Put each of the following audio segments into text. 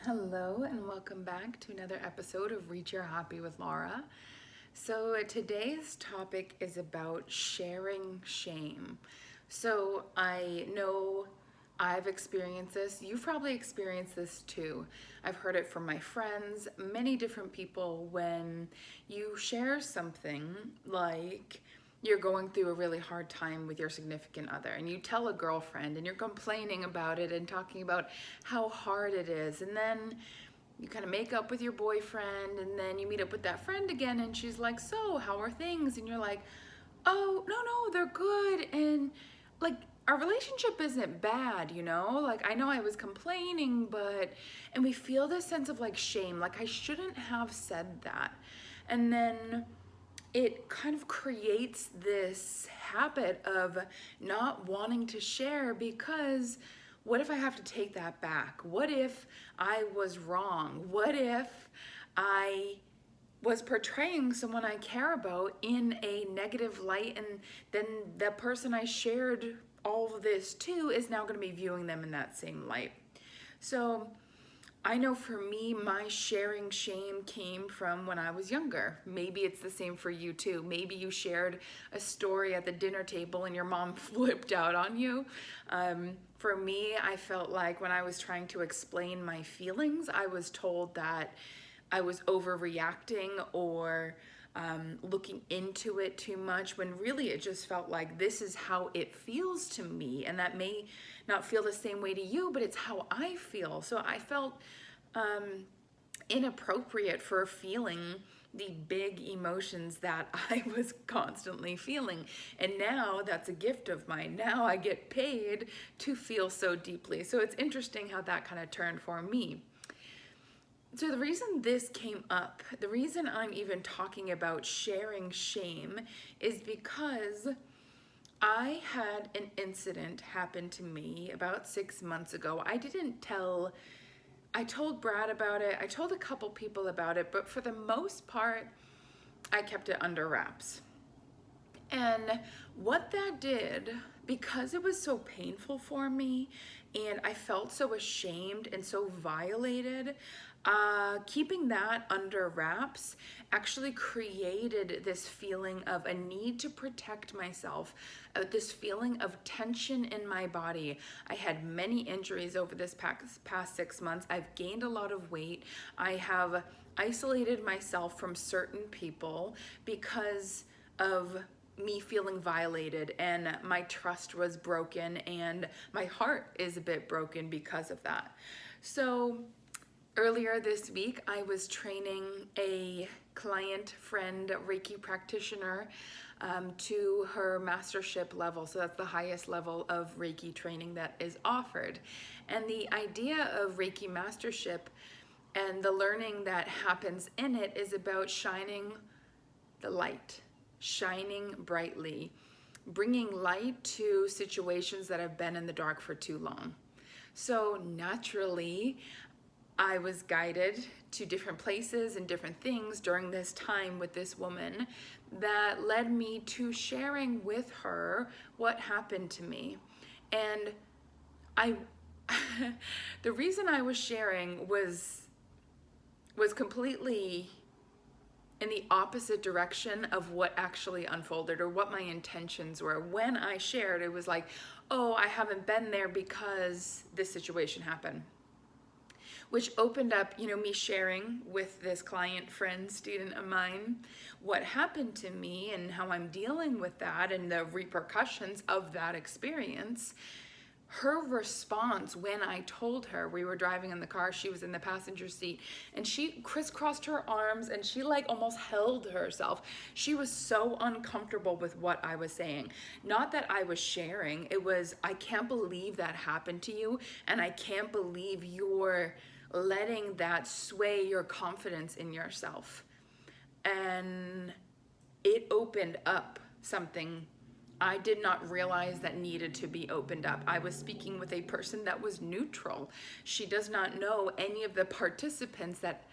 Hello and welcome back to another episode of Reach Your Happy with Laura. So today's topic is about sharing shame. So I know I've experienced this. You've probably experienced this too. I've heard it from my friends, many different people when you share something like you're going through a really hard time with your significant other and you tell a girlfriend and you're complaining about it and talking about how hard it is, and then you kind of make up with your boyfriend and then you meet up with that friend again and she's like, so how are things? And you're like, oh no, they're good. And like, our relationship isn't bad, like I know I was complaining, and we feel this sense of like shame, like I shouldn't have said that. And then it kind of creates this habit of not wanting to share because what if I have to take that back? What if I was wrong? What if I was portraying someone I care about in a negative light, and then the person I shared all of this to is now going to be viewing them in that same light? So I know for me, my sharing shame came from when I was younger. Maybe it's the same for you too. Maybe you shared a story at the dinner table and your mom flipped out on you. For me, I felt like when I was trying to explain my feelings, I was told that I was overreacting or looking into it too much, when really it just felt like this is how it feels to me, and that may not feel the same way to you, but it's how I feel. So I felt inappropriate for feeling the big emotions that I was constantly feeling. And now that's a gift of mine. Now I get paid to feel so deeply. So it's interesting how that kind of turned for me. So the reason this came up, the reason I'm even talking about sharing shame, is because I had an incident happen to me about 6 months ago. I told Brad about it, I told a couple people about it, but for the most part, I kept it under wraps. And what that did, because it was so painful for me and I felt so ashamed and so violated, keeping that under wraps actually created this feeling of a need to protect myself, this feeling of tension in my body. I had many injuries over this past 6 months. I've gained a lot of weight. I have isolated myself from certain people because of me feeling violated, and my trust was broken and my heart is a bit broken because of that. So earlier this week, I was training a client friend, Reiki practitioner, to her mastership level. So that's the highest level of Reiki training that is offered. And the idea of Reiki mastership and the learning that happens in it is about shining the light, shining brightly, bringing light to situations that have been in the dark for too long. So naturally, I was guided to different places and different things during this time with this woman that led me to sharing with her what happened to me. And the reason I was sharing was completely in the opposite direction of what actually unfolded or what my intentions were. When I shared, it was like, oh, I haven't been there because this situation happened. Which opened up, me sharing with this client, friend, student of mine, what happened to me and how I'm dealing with that and the repercussions of that experience. Her response when I told her, we were driving in the car, she was in the passenger seat, and she crisscrossed her arms and she like almost held herself. She was so uncomfortable with what I was saying. Not that I was sharing, it was, I can't believe that happened to you, and I can't believe you're letting that sway your confidence in yourself. And it opened up something I did not realize that needed to be opened up. I was speaking with a person that was neutral. She does not know any of the participants that,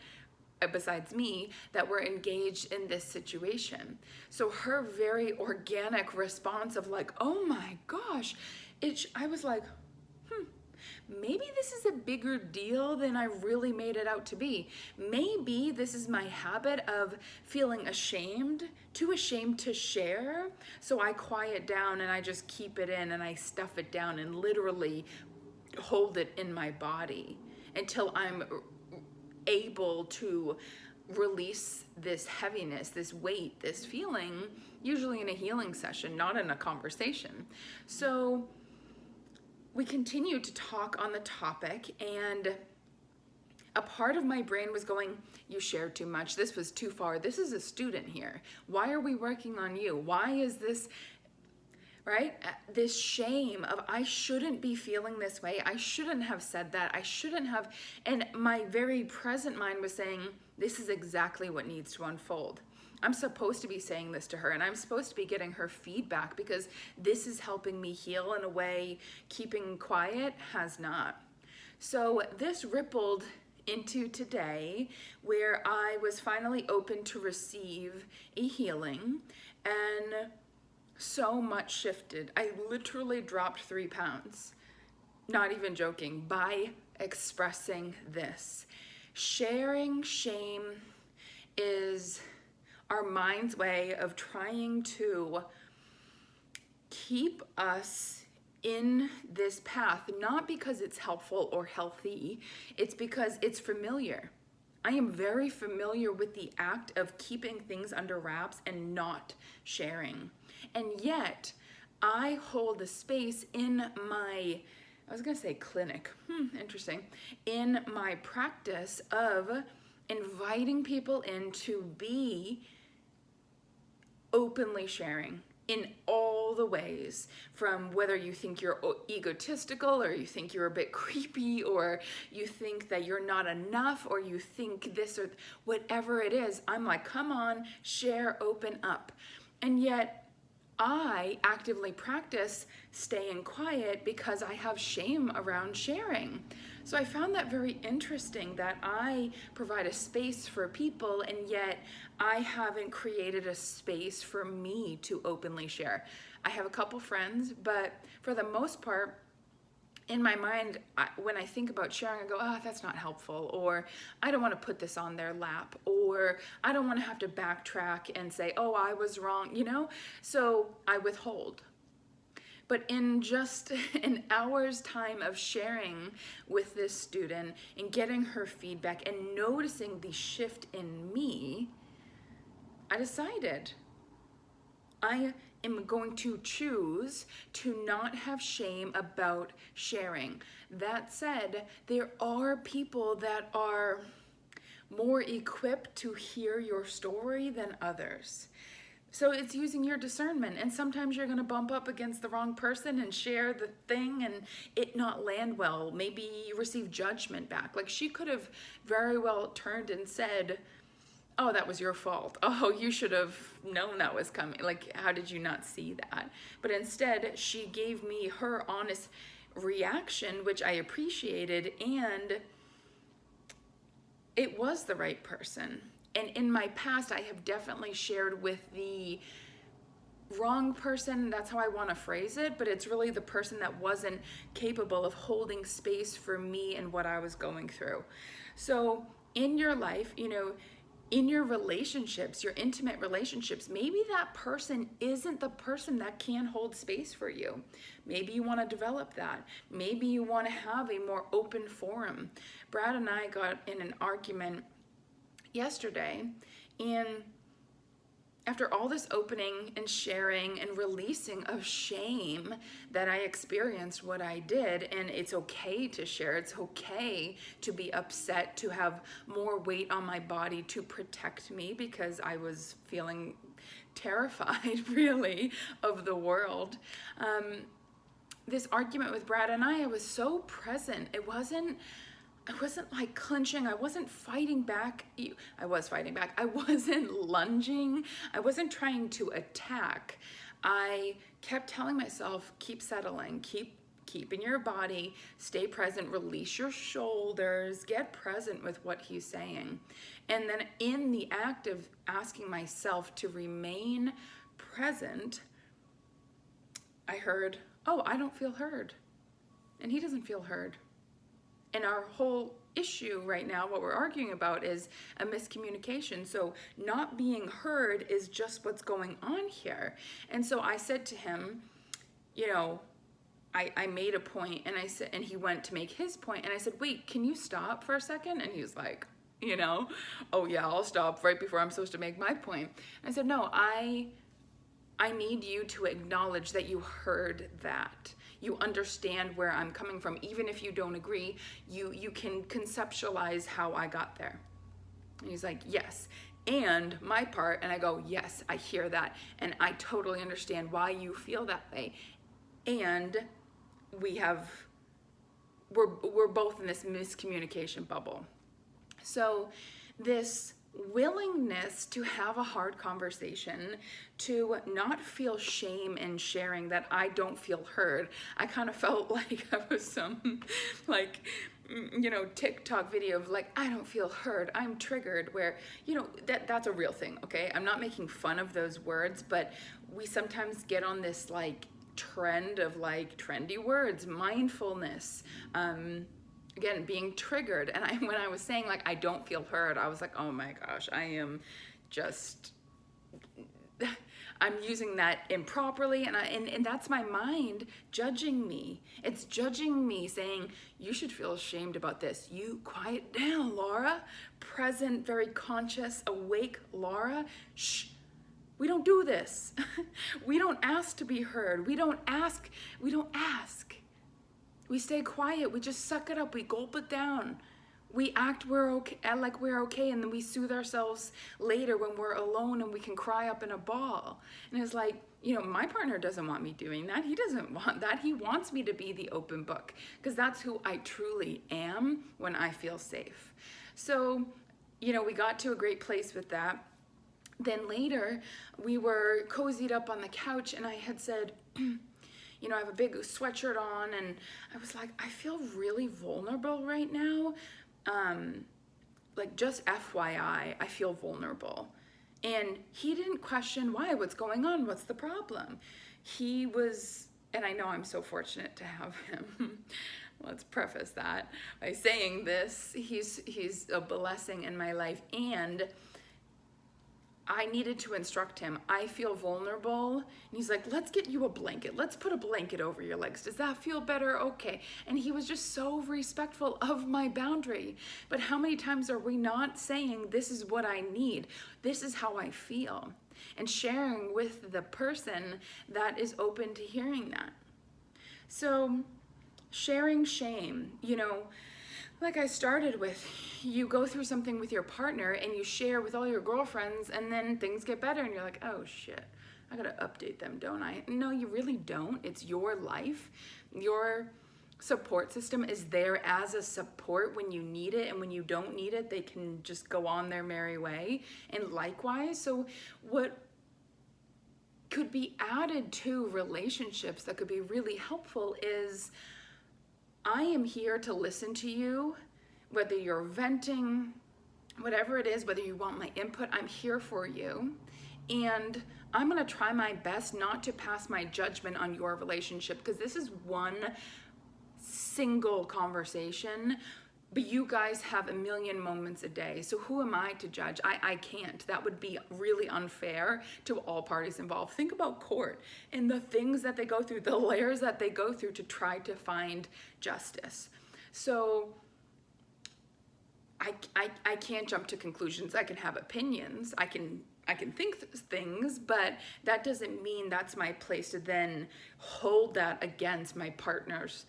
besides me, that were engaged in this situation. So her very organic response of like, oh my gosh, I was like, maybe this is a bigger deal than I really made it out to be. Maybe this is my habit of feeling ashamed, too ashamed to share. So I quiet down and I just keep it in and I stuff it down and literally hold it in my body until I'm able to release this heaviness, this weight, this feeling, usually in a healing session, not in a conversation. So we continued to talk on the topic, and a part of my brain was going, you shared too much. This was too far. This is a student here. Why are we working on you? Why is this, right? This shame of I shouldn't be feeling this way. I shouldn't have said that. I shouldn't have. And my very present mind was saying, this is exactly what needs to unfold. I'm supposed to be saying this to her, and I'm supposed to be getting her feedback because this is helping me heal in a way keeping quiet has not. So this rippled into today, where I was finally open to receive a healing, and so much shifted. I literally dropped 3 pounds, not even joking, by expressing this. Sharing shame is our mind's way of trying to keep us in this path, not because it's helpful or healthy, it's because it's familiar. I am very familiar with the act of keeping things under wraps and not sharing. And yet, I hold a space in my, I was gonna say clinic, interesting, in my practice of inviting people in to be openly sharing in all the ways, from whether you think you're egotistical or you think you're a bit creepy or you think that you're not enough or you think this or whatever it is. I'm like, come on, share, open up. And yet I actively practice staying quiet because I have shame around sharing. So I found that very interesting that I provide a space for people, and yet I haven't created a space for me to openly share. I have a couple friends, but for the most part, in my mind, when I think about sharing, I go, oh, that's not helpful, or I don't want to put this on their lap, or I don't want to have to backtrack and say, oh, I was wrong, you know? So I withhold. But in just an hour's time of sharing with this student and getting her feedback and noticing the shift in me, I decided I am going to choose to not have shame about sharing. That said, there are people that are more equipped to hear your story than others. So it's using your discernment, and sometimes you're going to bump up against the wrong person and share the thing and it not land well. Maybe you receive judgment back. Like, she could have very well turned and said, oh, that was your fault. Oh, you should have known that was coming. Like, how did you not see that? But instead, she gave me her honest reaction, which I appreciated, and it was the right person. And in my past, I have definitely shared with the wrong person. That's how I want to phrase it, but it's really the person that wasn't capable of holding space for me and what I was going through. So in your life, you know, in your relationships, your intimate relationships, maybe that person isn't the person that can hold space for you. Maybe you want to develop that. Maybe you want to have a more open forum. Brad and I got in an argument yesterday, and after all this opening and sharing and releasing of shame that I experienced what I did, and it's okay to share, it's okay to be upset, to have more weight on my body to protect me because I was feeling terrified really of the world. This argument with Brad and I was so present. I wasn't like clenching. I wasn't fighting back. I was fighting back. I wasn't lunging. I wasn't trying to attack. I kept telling myself, keep settling, keep in your body, stay present, release your shoulders, get present with what he's saying. And then in the act of asking myself to remain present, I heard, oh, I don't feel heard. And he doesn't feel heard. And our whole issue right now, what we're arguing about, is a miscommunication. So not being heard is just what's going on here. And so I said to him, you know, I made a point, and I said, and he went to make his point, and I said, wait, can you stop for a second? And he was like, you know, oh yeah, I'll stop right before I'm supposed to make my point. And I said, no, I need you to acknowledge that you heard that. You understand where I'm coming from. Even if you don't agree, you can conceptualize how I got there. And he's like, yes. And my part, and I go, yes, I hear that. And I totally understand why you feel that way. And we're both in this miscommunication bubble. So this willingness to have a hard conversation, to not feel shame in sharing that I don't feel heard. I kind of felt like I was some like, you know, TikTok video of like, I don't feel heard, I'm triggered, where, you know, that's a real thing, okay? I'm not making fun of those words, but we sometimes get on this like trend of like trendy words, mindfulness, again, being triggered. And when I was saying like, I don't feel heard, I was like, oh my gosh, I'm using that improperly. And that's my mind judging me. It's judging me, saying, you should feel ashamed about this. You quiet down, Laura. Present, very conscious, awake Laura. Shh. We don't do this. We don't ask to be heard. We don't ask. We stay quiet. We just suck it up. We gulp it down. We act we're okay, and then we soothe ourselves later when we're alone and we can cry up in a ball. And it's like, you know, my partner doesn't want me doing that. He doesn't want that. He wants me to be the open book, because that's who I truly am when I feel safe. So, you know, we got to a great place with that. Then later, we were cozied up on the couch, and I had said, you know, I have a big sweatshirt on, and I was like, I feel really vulnerable right now. Like, just FYI, I feel vulnerable. And he didn't question why, what's going on, what's the problem? He was, and I know I'm so fortunate to have him. Let's preface that by saying this. He's a blessing in my life, and I needed to instruct him. I feel vulnerable. And he's like, let's get you a blanket. Let's put a blanket over your legs. Does that feel better? Okay. And he was just so respectful of my boundary. But how many times are we not saying, this is what I need? This is how I feel. And sharing with the person that is open to hearing that. So sharing shame, you know, like I started with, you go through something with your partner and you share with all your girlfriends, and then things get better and you're like, oh shit, I gotta update them, don't I? No, you really don't. It's your life. Your support system is there as a support when you need it, and when you don't need it, they can just go on their merry way. And likewise, so what could be added to relationships that could be really helpful is, I am here to listen to you, whether you're venting, whatever it is, whether you want my input, I'm here for you. And I'm gonna try my best not to pass my judgment on your relationship, because this is one single conversation, but you guys have a million moments a day. So who am I to judge? I can't. That would be really unfair to all parties involved. Think about court and the things that they go through, the layers that they go through to try to find justice. So I can't jump to conclusions. I can have opinions. I can think things, but that doesn't mean that's my place to then hold that against my partners.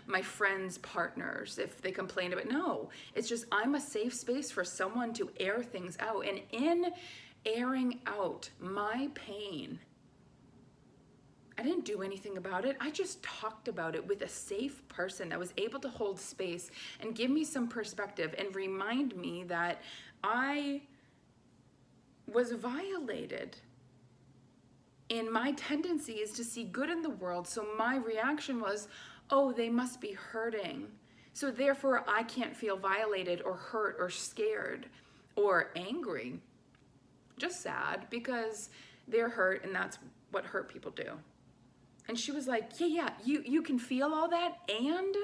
My friends' partners, if they complain about it. No, it's just, I'm a safe space for someone to air things out. And in airing out my pain, I didn't do anything about it. I just talked about it with a safe person that was able to hold space and give me some perspective and remind me that I was violated. And my tendency is to see good in the world. So my reaction was, oh, they must be hurting. So therefore I can't feel violated or hurt or scared or angry. Just sad, because they're hurt, and that's what hurt people do. And she was like, yeah, you can feel all that and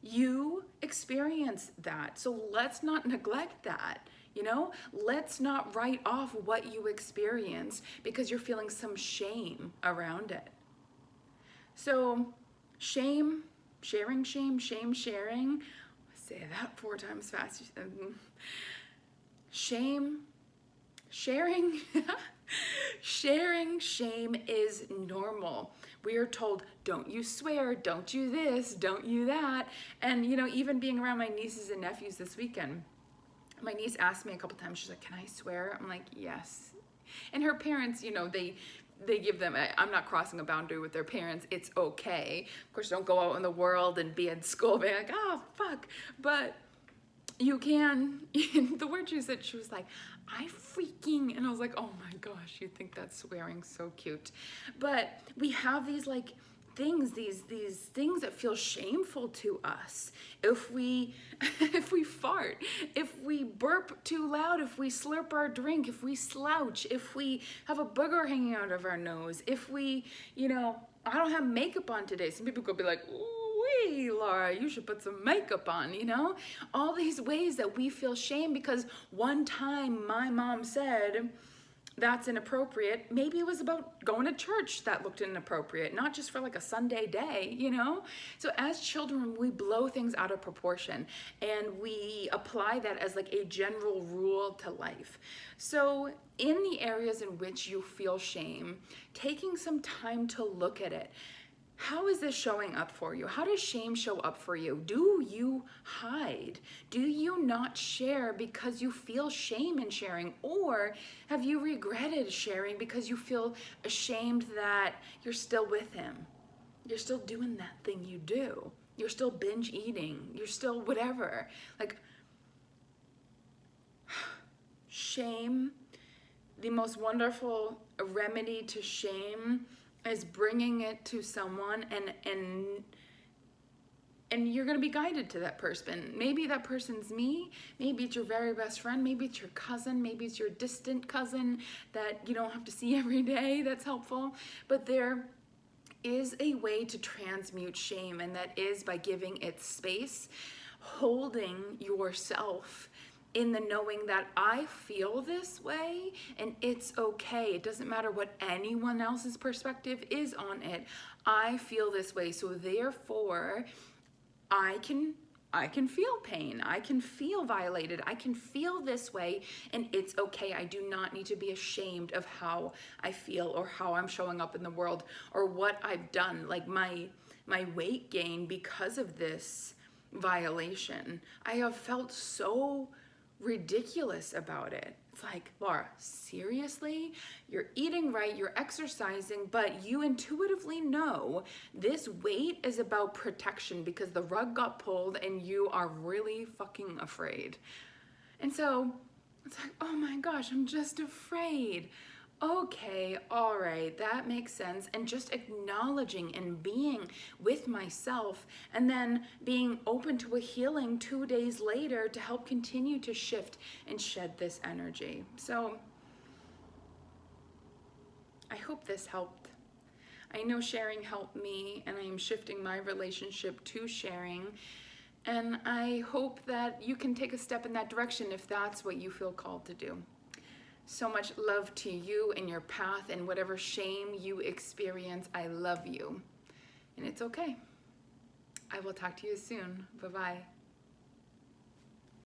you experience that. So let's not neglect that. Let's not write off what you experience because you're feeling some shame around it. So shame, sharing shame, shame sharing. Say that 4 times fast. Shame, sharing, sharing shame is normal. We are told, don't you swear, don't you this, don't you that. And even being around my nieces and nephews this weekend, my niece asked me a couple times, she's like, can I swear? I'm like, yes. And her parents, they give them, I'm not crossing a boundary with their parents, it's okay. Of course, don't go out in the world and be in school being like, oh, fuck. But you can, the word she said, she was like, I freaking, and I was like, oh my gosh, you think that's swearing, so cute. But we have these things, these things that feel shameful to us. If we fart, if we burp too loud, if we slurp our drink, if we slouch, if we have a booger hanging out of our nose, if we, I don't have makeup on today. Some people could be like, ooh, Laura, you should put some makeup on, all these ways that we feel shame because one time my mom said, that's inappropriate. Maybe it was about going to church that looked inappropriate, not just for like a Sunday day, So as children, we blow things out of proportion and we apply that as like a general rule to life. So in the areas in which you feel shame, taking some time to look at it. How is this showing up for you? How does shame show up for you? Do you hide? Do you not share because you feel shame in sharing? Or have you regretted sharing because you feel ashamed that you're still with him? You're still doing that thing you do. You're still binge eating. You're still whatever. Like, shame, the most wonderful remedy to shame is bringing it to someone and you're going to be guided to that person. Maybe that person's me, maybe it's your very best friend, maybe it's your cousin, maybe it's your distant cousin that you don't have to see every day, that's helpful. But there is a way to transmute shame, and that is by giving it space, holding yourself in the knowing that I feel this way and it's okay. It doesn't matter what anyone else's perspective is on it. I feel this way, so therefore I can feel pain. I can feel violated. I can feel this way and it's okay. I do not need to be ashamed of how I feel or how I'm showing up in the world or what I've done, like my weight gain because of this violation. I have felt so ridiculous about it. It's like, Laura, seriously? You're eating right, you're exercising, but you intuitively know this weight is about protection because the rug got pulled and you are really fucking afraid. And so it's like, oh my gosh, I'm just afraid. Okay, all right, that makes sense. And just acknowledging and being with myself and then being open to a healing 2 days later to help continue to shift and shed this energy. So I hope this helped. I know sharing helped me and I am shifting my relationship to sharing. And I hope that you can take a step in that direction if that's what you feel called to do. So much love to you and your path and whatever shame you experience. I love you. And it's okay. I will talk to you soon. Bye-bye.